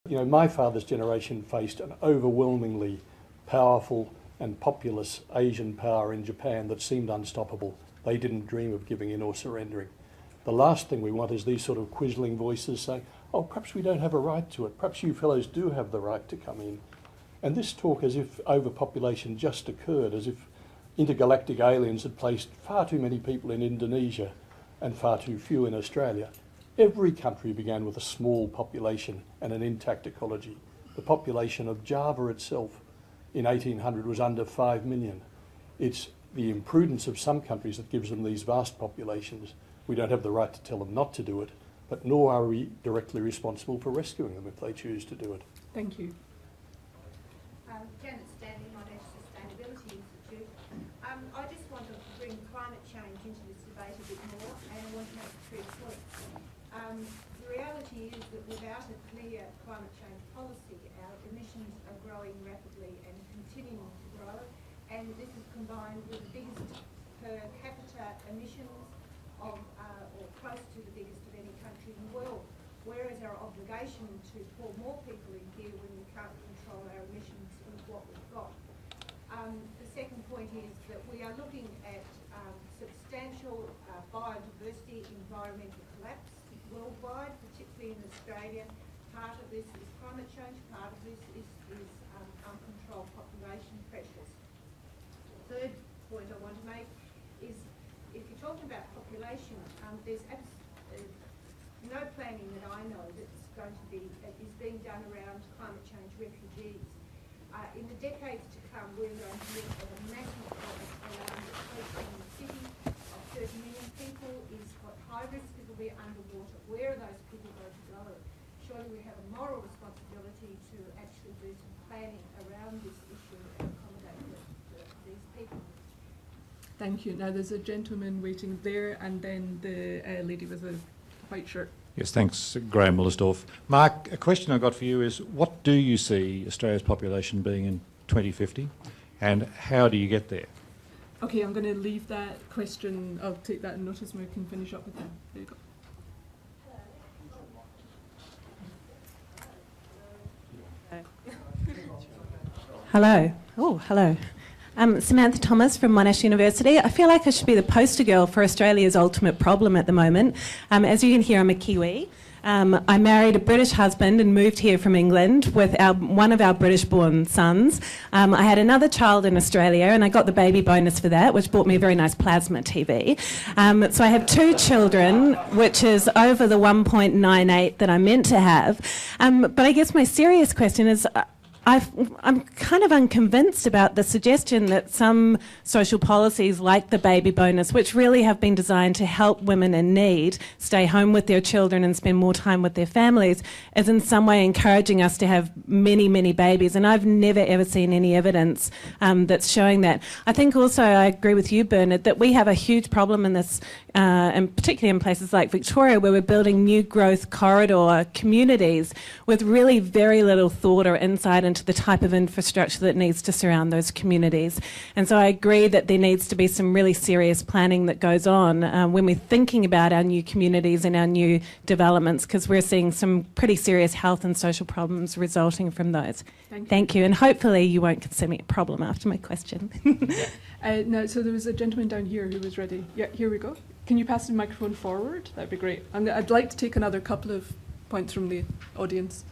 You know, my father's generation faced an overwhelmingly powerful and populous Asian power in Japan that seemed unstoppable. They didn't dream of giving in or surrendering. The last thing we want is these sort of quizzling voices saying, oh, perhaps we don't have a right to it. Perhaps you fellows do have the right to come in. And this talk as if overpopulation just occurred, as if intergalactic aliens had placed far too many people in Indonesia and far too few in Australia. Every country began with a small population and an intact ecology. The population of Java itself in 1800 was under 5 million. It's the imprudence of some countries that gives them these vast populations. We don't have the right to tell them not to do it, but nor are we directly responsible for rescuing them if they choose to do it. Thank you. Janet Stanley, Monash Sustainability Institute. I just want to bring climate change into this debate a bit more, and I want to make 3 points. The reality is that without a clear climate change policy, our emissions are growing rapidly and continuing to grow, and this is combined with the biggest per capita emissions of, or close to the biggest of any country in the world. Where is our obligation to pour more people in here when we can't control our emissions with what we've got? The second point is that we are looking at substantial biodiversity environmental collapse worldwide, particularly in Australia. Part of this is climate change, part of this is uncontrolled population pressures. The third point I want to make is, if you're talking about population, there's no planning that I know that's going to be, is being done around climate change refugees. In the decades to come, we're going to look at a massive problem around the city of 30 million people is what high risk it'll be underwater. Where are those people going to go? Surely we have a moral responsibility to actually do some planning around this issue and accommodate these people. Thank you. Now there's a gentleman waiting there, and then the lady with the white shirt. Yes, thanks, Graham Millersdorf. Mark, a question I've got for you is, what do you see Australia's population being in 2050, and how do you get there? Okay, I'm going to leave that question. I'll take that notice and we can finish up with that. There you go. Hello. Oh, hello. I'm Samantha Thomas from Monash University. I feel like I should be the poster girl for Australia's ultimate problem at the moment. As you can hear, I'm a Kiwi. I married a British husband and moved here from England with one of our British-born sons. I had another child in Australia and I got the baby bonus for that, which bought me a very nice plasma TV. So I have 2 children, which is over the 1.98 that I'm meant to have. But I guess my serious question is, I'm kind of unconvinced about the suggestion that some social policies like the baby bonus, which really have been designed to help women in need stay home with their children and spend more time with their families, is in some way encouraging us to have many, many babies. And I've never ever seen any evidence that's showing that. I think also I agree with you, Bernard, that we have a huge problem in this, and particularly in places like Victoria, where we're building new growth corridor communities with really very little thought or insight into the type of infrastructure that needs to surround those communities. And so I agree that there needs to be some really serious planning that goes on when we're thinking about our new communities and our new developments, because we're seeing some pretty serious health and social problems resulting from those. Thank you. And hopefully you won't consider me a problem after my question. No, so there was a gentleman down here who was ready. Yeah, here we go. Can you pass the microphone forward? That'd be great. I'd like to take another couple of points from the audience.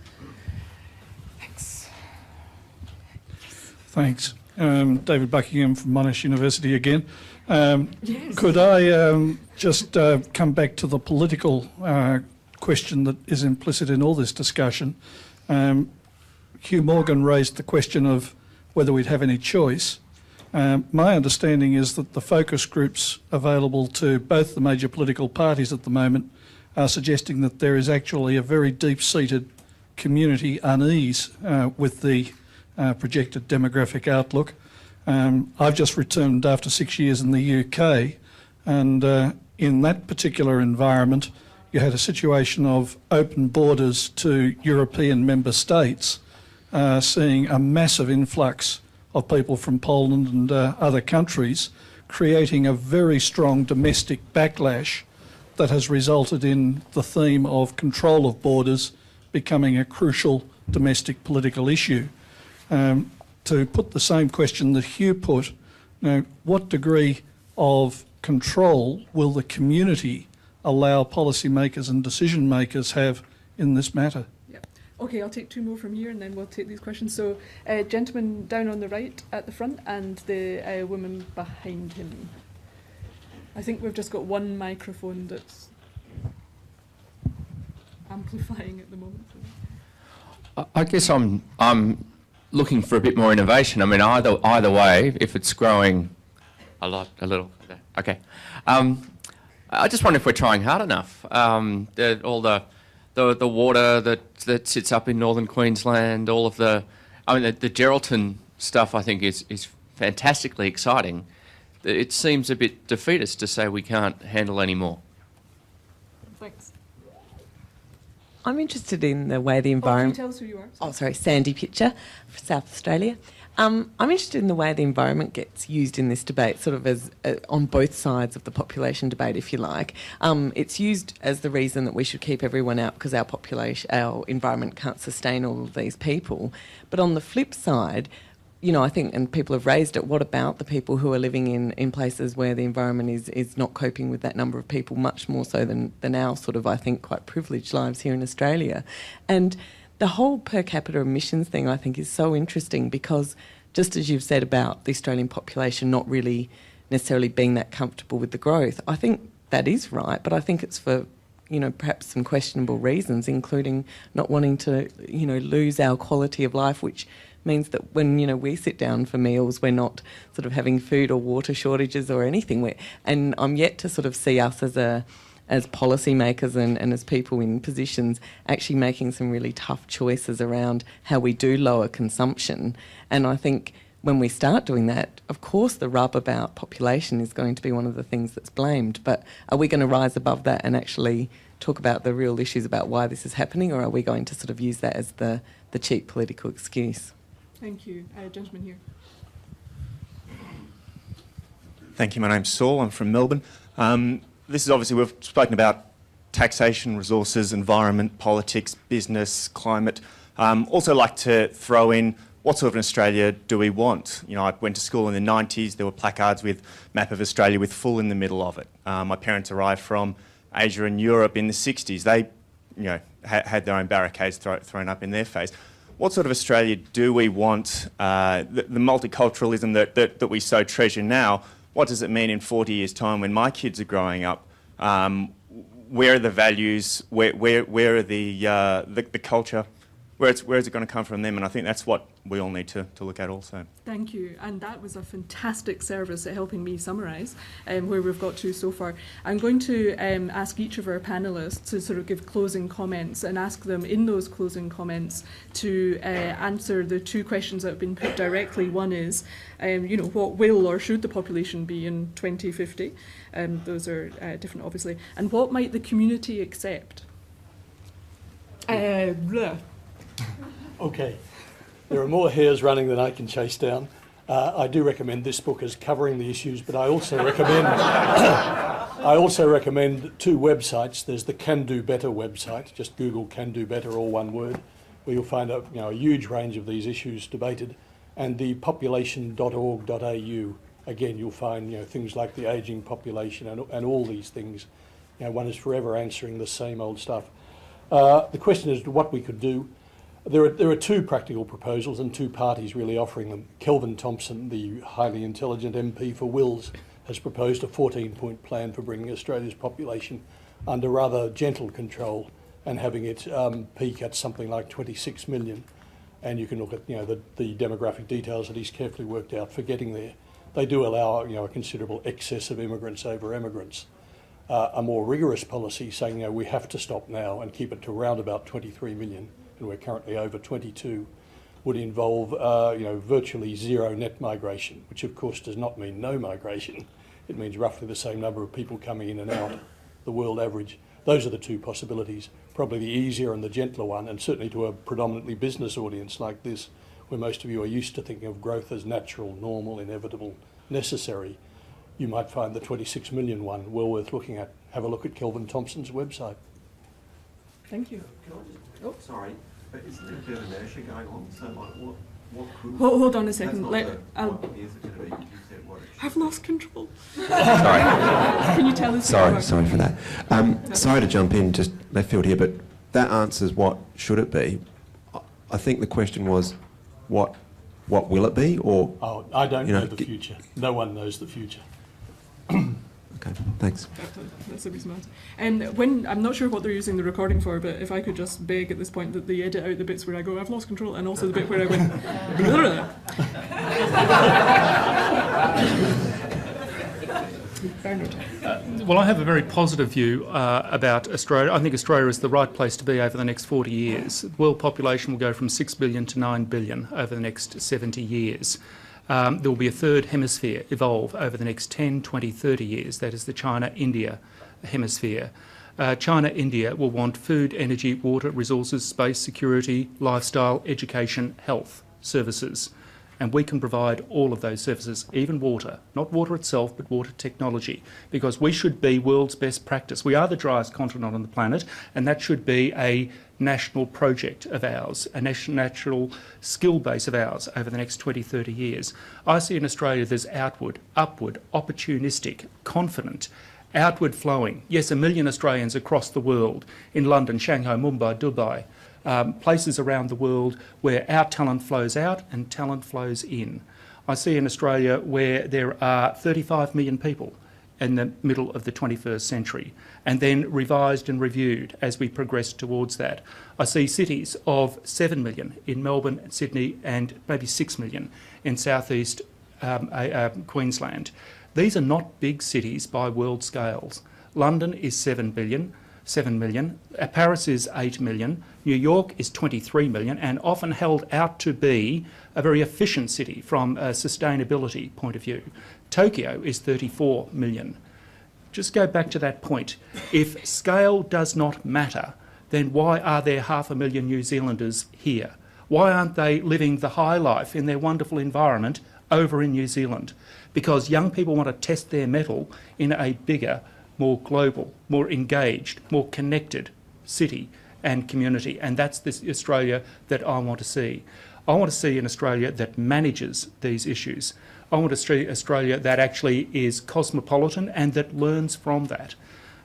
Thanks. David Buckingham from Monash University again. Yes. Could I just come back to the political question that is implicit in all this discussion? Hugh Morgan raised the question of whether we'd have any choice. My understanding is that the focus groups available to both the major political parties at the moment are suggesting that there is actually a very deep-seated community unease with the projected demographic outlook. I've just returned after 6 years in the UK, and in that particular environment you had a situation of open borders to European member states, seeing a massive influx of people from Poland and other countries, creating a very strong domestic backlash that has resulted in the theme of control of borders becoming a crucial domestic political issue. To put the same question that Hugh put, what degree of control will the community allow policymakers and decision makers have in this matter? Yep. Okay, I'll take two more from here and then we'll take these questions. So, gentleman down on the right at the front and the woman behind him. I think we've just got one microphone that's amplifying at the moment. I guess I'm looking for a bit more innovation. I mean, either way, if it's growing a little, okay. I just wonder if we're trying hard enough. All the water that sits up in northern Queensland, all of the Geraldton stuff, I think is fantastically exciting. It seems a bit defeatist to say we can't handle any more. Thanks. I'm interested in the way the environment... Can you tell us who you are? Oh, sorry, Sandy Pitcher, for South Australia. I'm interested in the way the environment gets used in this debate, sort of as on both sides of the population debate, if you like. It's used as the reason that we should keep everyone out because our environment can't sustain all of these people. But on the flip side, I think, and people have raised it, what about the people who are living in places where the environment is not coping with that number of people, much more so than our sort of, I think, quite privileged lives here in Australia? And the whole per capita emissions thing, I think, is so interesting because just as you've said about the Australian population not really necessarily being that comfortable with the growth, I think that is right, but I think it's for, perhaps some questionable reasons, including not wanting to, lose our quality of life, which means that when, we sit down for meals, we're not sort of having food or water shortages or anything. And I'm yet to sort of see us as policymakers and as people in positions actually making some really tough choices around how we do lower consumption. And I think when we start doing that, of course the rub about population is going to be one of the things that's blamed. But are we going to rise above that and actually talk about the real issues about why this is happening, or are we going to sort of use that as the cheap political excuse? Thank you. Gentleman here. Thank you. My name's Saul. I'm from Melbourne. This is obviously, we've spoken about taxation, resources, environment, politics, business, climate. Also like to throw in what sort of an Australia do we want? I went to school in the 90s. There were placards with map of Australia with full in the middle of it. My parents arrived from Asia and Europe in the 60s. They, had their own barricades thrown up in their face. What sort of Australia do we want? The multiculturalism that we so treasure now, what does it mean in 40 years' time when my kids are growing up? Where are the values? Where are the culture? Where is it going to come from them? And I think that's what we all need to look at also. Thank you. And that was a fantastic service at helping me summarise where we've got to so far. I'm going to ask each of our panellists to sort of give closing comments and ask them in those closing comments to answer the two questions that have been put directly. One is, what will or should the population be in 2050? Those are different, obviously. And what might the community accept? Okay, there are more hares running than I can chase down. I do recommend this book as covering the issues, but I also recommend two websites. There's the Can Do Better website. Just Google Can Do Better, all one word, where you'll find a huge range of these issues debated, and the population.org.au. Again, you'll find things like the ageing population and all these things. One is forever answering the same old stuff. The question is what we could do. There are two practical proposals and two parties really offering them. Kelvin Thompson, the highly intelligent MP for Wills, has proposed a 14-point plan for bringing Australia's population under rather gentle control and having it peak at something like 26 million. And you can look at the demographic details that he's carefully worked out for getting there. They do allow a considerable excess of immigrants over emigrants. A more rigorous policy saying we have to stop now and keep it to around about 23 million, and we're currently over 22, would involve virtually zero net migration, which of course does not mean no migration. It means roughly the same number of people coming in and out, the world average. Those are the two possibilities, probably the easier and the gentler one, and certainly to a predominantly business audience like this, where most of you are used to thinking of growth as natural, normal, inevitable, necessary. You might find the 26 million one well worth looking at. Have a look at Kelvin Thompson's website. Thank you. Can I just Sorry, but isn't there a bit of inertia going on? So, like, what could... Hold on a second. What is it going to be? You said what it should I've lost control. Sorry. Can you tell us? Sorry for that. Sorry to jump in, just left field here, but that answers what should it be. I think the question was, what will it be, or... Oh, I don't know the future. No one knows the future. Okay, thanks. That's a reason answer. When I'm not sure what they're using the recording for, but if I could just beg at this point that they edit out the bits where I go, I've lost control, and also the bit where I went, Bernard. Well, I have a very positive view about Australia. I think Australia is the right place to be over the next 40 years. The world population will go from 6 billion to 9 billion over the next 70 years. There will be a third hemisphere evolve over the next 10, 20, 30 years. That is the China-India hemisphere. China-India will want food, energy, water, resources, space, security, lifestyle, education, health services. And we can provide all of those services, even water. Not water itself, but water technology, because we should be world's best practice. We are the driest continent on the planet, and that should be a national project of ours, a national skill base of ours over the next 20, 30 years. I see in Australia there's outward, upward, opportunistic, confident, outward flowing. Yes, 1 million Australians across the world, in London, Shanghai, Mumbai, Dubai, places around the world where our talent flows out and talent flows in. I see in Australia where there are 35 million people in the middle of the 21st century, and then revised and reviewed as we progress towards that. I see cities of 7 million in Melbourne, Sydney, and maybe 6 million in southeast Queensland. These are not big cities by world scales. London is 7 million. Paris is 8 million. New York is 23 million, and often held out to be a very efficient city from a sustainability point of view. Tokyo is 34 million. Just go back to that point. If scale does not matter, then why are there 500,000 New Zealanders here? Why aren't they living the high life in their wonderful environment over in New Zealand? Because young people want to test their mettle in a bigger, more global, more engaged, more connected city and community. And that's this Australia that I want to see. I want to see an Australia that manages these issues. I want to see Australia that actually is cosmopolitan and that learns from that.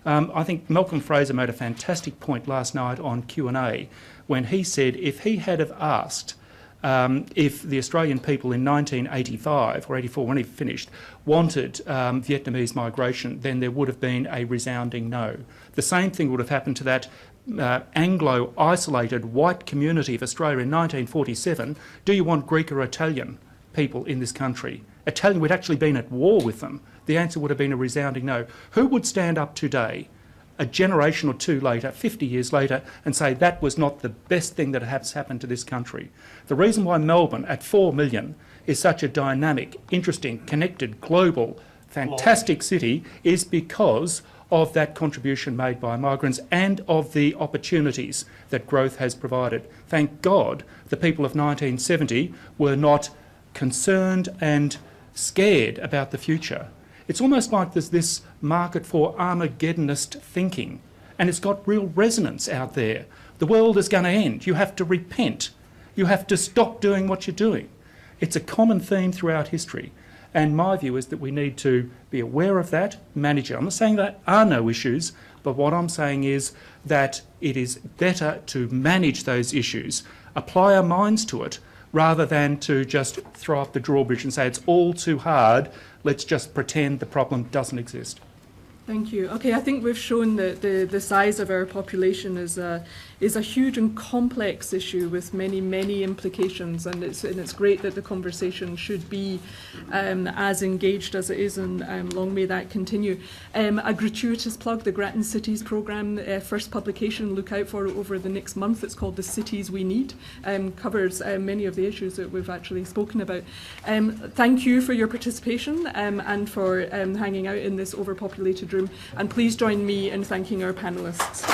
I think Malcolm Fraser made a fantastic point last night on Q&A when he said if he had have asked if the Australian people in 1985 or 84, when he finished, wanted Vietnamese migration, then there would have been a resounding no. The same thing would have happened to that Anglo-isolated white community of Australia in 1947. Do you want Greek or Italian people in this country? Italian, we'd actually been at war with them. The answer would have been a resounding no. Who would stand up today, a generation or two later, 50 years later, and say that was not the best thing that has happened to this country? The reason why Melbourne, at 4 million, is such a dynamic, interesting, connected, global, fantastic city is because of that contribution made by migrants and of the opportunities that growth has provided. Thank God the people of 1970 were not concerned and scared about the future. It's almost like there's this market for Armageddonist thinking, and it's got real resonance out there. The world is going to end. You have to repent. You have to stop doing what you're doing. It's a common theme throughout history. And my view is that we need to be aware of that, manage it. I'm not saying there are no issues, but what I'm saying is that it is better to manage those issues, apply our minds to it, rather than to just throw up the drawbridge and say it's all too hard, let's just pretend the problem doesn't exist. Thank you. Okay, I think we've shown that the size of our population is a huge and complex issue with many implications, and it's great that the conversation should be as engaged as it is, and long may that continue. A gratuitous plug: the Grattan Cities programme, first publication, look out for it over the next month. It's called The Cities We Need, covers many of the issues that we've actually spoken about. Thank you for your participation and for hanging out in this overpopulated room, and please join me in thanking our panellists.